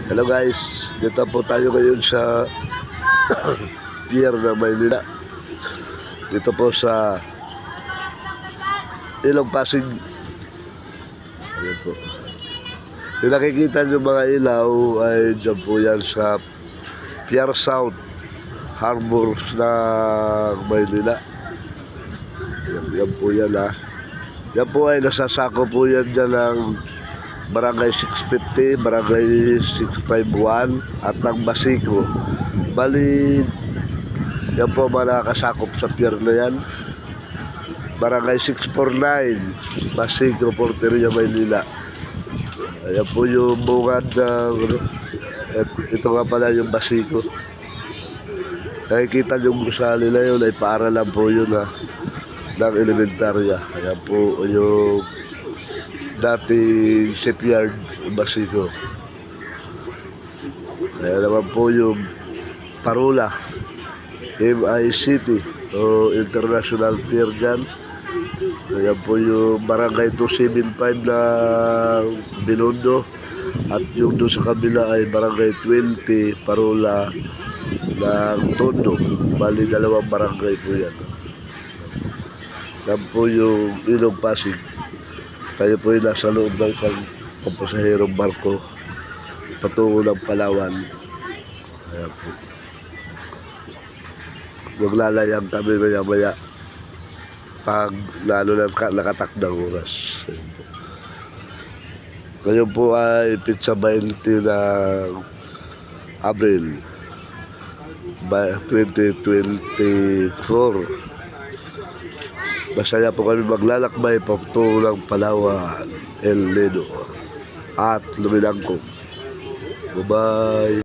Hello guys, dito po tayo ngayon sa pier ng Maynila. Dito po sa Ilog Pasig. Ayan po. Yung nakikita nyo mga ilaw ay dyan po yan sa Pier South Harbor ng Maynila. Yan po yan ha. Yan po ay nasasako po yan dyan ng Barangay 650, Barangay 651 at ng Basico. Bali, yan po mga nakakasakop sa pier na yan. Barangay 649, Basico, Porteria, Maynila. Ayan po yung bungad ng... Ito nga pala yung Basico. Nakikita yung gusali na yun ay para lang po yun ha, ng elementarya. Ayan po yung dating shipyard Basico. Ayan naman po yung Parula MICT o International Pier dyan. Ayan po yung Barangay 275 na Binondo. At yung doon sa kabila ay Barangay 20 Parula ng Tondo. Bali dalawang barangay po yan. Yan po yung Ilog Pasig. Tayo po ay nasa loob ng isang pampasaherong barko patungo ng Palawan. Ayan po. Maglalayang kami maya-maya pag lalo na nakatakdang oras. Ngayon po ay pizza 20 ng Abril 2024. Masaya po kami maglalakbay patungo ng Palawan, El Nido at Lumilangco. Bye-bye!